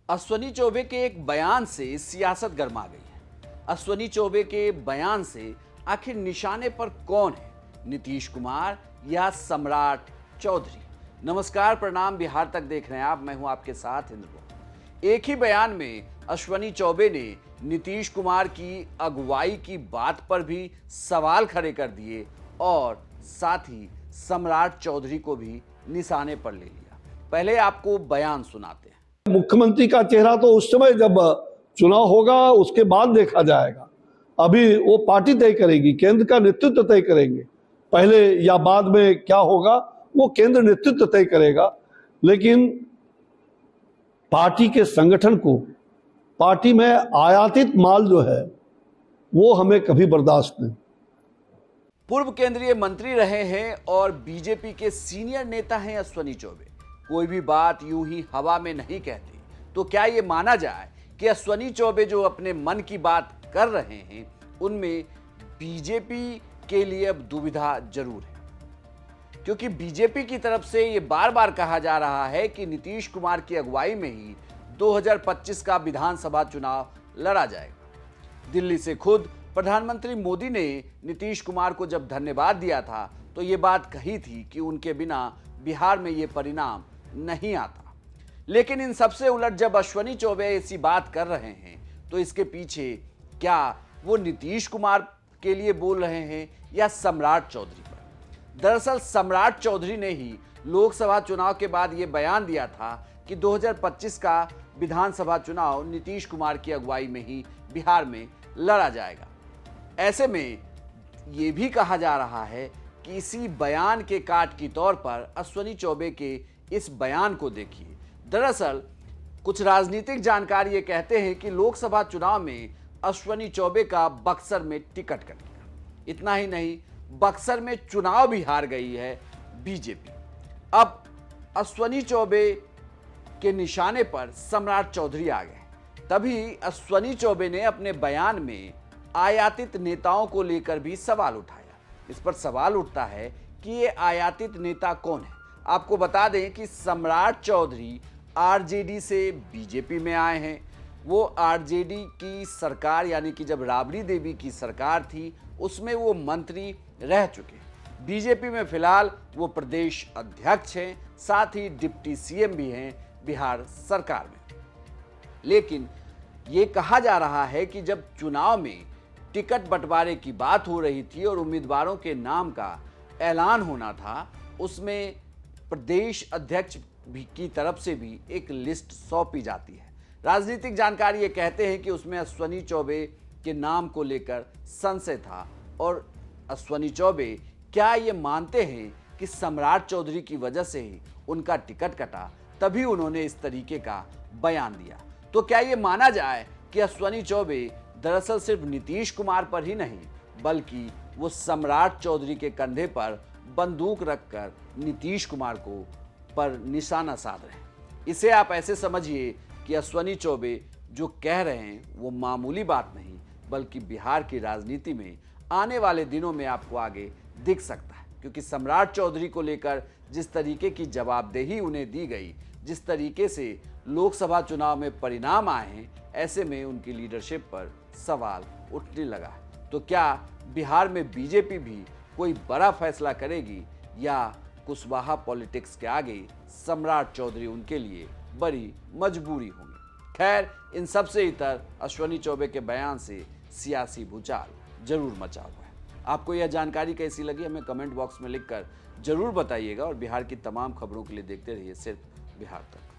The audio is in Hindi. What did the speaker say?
अश्वनी चौबे के एक बयान से सियासत गर्मा गई है। अश्वनी चौबे के बयान से आखिर निशाने पर कौन है, नीतीश कुमार या सम्राट चौधरी? नमस्कार, प्रणाम, बिहार तक देख रहे हैं आप। मैं हूं आपके साथ इंद्र। एक ही बयान में अश्वनी चौबे ने नीतीश कुमार की अगुवाई की बात पर भी सवाल खड़े कर दिए और साथ ही सम्राट चौधरी को भी निशाने पर ले लिया। पहले आपको बयान सुनाते हैं। मुख्यमंत्री का चेहरा तो उस समय जब चुनाव होगा उसके बाद देखा जाएगा। अभी वो पार्टी तय करेगी, केंद्र का नेतृत्व तय करेंगे। पहले या बाद में क्या होगा वो केंद्र नेतृत्व तय करेगा। लेकिन पार्टी के संगठन को, पार्टी में आयातित माल जो है वो हमें कभी बर्दाश्त नहीं। पूर्व केंद्रीय मंत्री रहे हैं और बीजेपी के सीनियर नेता हैं अश्वनी चौबे। कोई भी बात यूं ही हवा में नहीं कहते। तो क्या ये माना जाए कि अश्वनी चौबे जो अपने मन की बात कर रहे हैं उनमें बीजेपी के लिए अब दुविधा जरूर है, क्योंकि बीजेपी की तरफ से ये बार बार कहा जा रहा है कि नीतीश कुमार की अगुवाई में ही 2025 का विधानसभा चुनाव लड़ा जाएगा। दिल्ली से खुद प्रधानमंत्री मोदी ने नीतीश कुमार को जब धन्यवाद दिया था तो ये बात कही थी कि उनके बिना बिहार में ये परिणाम नहीं आता। लेकिन इन सबसे उलट जब अश्वनी चौबे ऐसी बात कर रहे हैं तो इसके पीछे क्या वो नीतीश कुमार के लिए बोल रहे हैं या सम्राट चौधरी पर? दरअसल सम्राट चौधरी ने ही लोकसभा चुनाव के बाद ये बयान दिया था कि 2025 का विधानसभा चुनाव नीतीश कुमार की अगुवाई में ही बिहार में लड़ा जाएगा। ऐसे में ये भी कहा जा रहा है कि इसी बयान के काट की तौर पर अश्वनी चौबे के इस बयान को देखिए। दरअसल कुछ राजनीतिक जानकार ये कहते हैं कि लोकसभा चुनाव में अश्वनी चौबे का बक्सर में टिकट कट गया। इतना ही नहीं, बक्सर में चुनाव भी हार गई है बीजेपी। अब अश्वनी चौबे के निशाने पर सम्राट चौधरी आ गए। तभी अश्वनी चौबे ने अपने बयान में आयातित नेताओं को लेकर भी सवाल उठाया। इस पर सवाल उठता है कि ये आयातित नेता कौन है। आपको बता दें कि सम्राट चौधरी आरजेडी से बीजेपी में आए हैं। वो आरजेडी की सरकार, यानी कि जब राबड़ी देवी की सरकार थी उसमें वो मंत्री रह चुके हैं। बीजेपी में फिलहाल वो प्रदेश अध्यक्ष हैं, साथ ही डिप्टी सीएम भी हैं बिहार सरकार में। लेकिन ये कहा जा रहा है कि जब चुनाव में टिकट बंटवारे की बात हो रही थी और उम्मीदवारों के नाम का ऐलान होना था, उसमें प्रदेश अध्यक्ष की तरफ से भी एक लिस्ट सौंपी जाती है। राजनीतिक जानकार ये कहते हैं कि उसमें अश्वनी चौबे के नाम को लेकर संशय था और अश्वनी चौबे क्या ये मानते हैं कि सम्राट चौधरी की वजह से ही उनका टिकट कटा, तभी उन्होंने इस तरीके का बयान दिया। तो क्या ये माना जाए कि अश्वनी चौबे दरअसल सिर्फ नीतीश कुमार पर ही नहीं बल्कि वो सम्राट चौधरी के कंधे पर बंदूक रखकर नीतीश कुमार को पर निशाना साध रहे हैं? इसे आप ऐसे समझिए कि अश्वनी चौबे जो कह रहे हैं वो मामूली बात नहीं बल्कि बिहार की राजनीति में आने वाले दिनों में आपको आगे दिख सकता है। क्योंकि सम्राट चौधरी को लेकर जिस तरीके की जवाबदेही उन्हें दी गई, जिस तरीके से लोकसभा चुनाव में परिणाम आए हैं, ऐसे में उनकी लीडरशिप पर सवाल उठने लगा है। तो क्या बिहार में बीजेपी भी कोई बड़ा फैसला करेगी या कुशवाहा पॉलिटिक्स के आगे सम्राट चौधरी उनके लिए बड़ी मजबूरी होंगी? खैर, इन सबसे इतर अश्वनी चौबे के बयान से सियासी भूचाल जरूर मचा हुआ है। आपको यह जानकारी कैसी लगी हमें कमेंट बॉक्स में लिखकर जरूर बताइएगा और बिहार की तमाम खबरों के लिए देखते रहिए सिर्फ बिहार तक।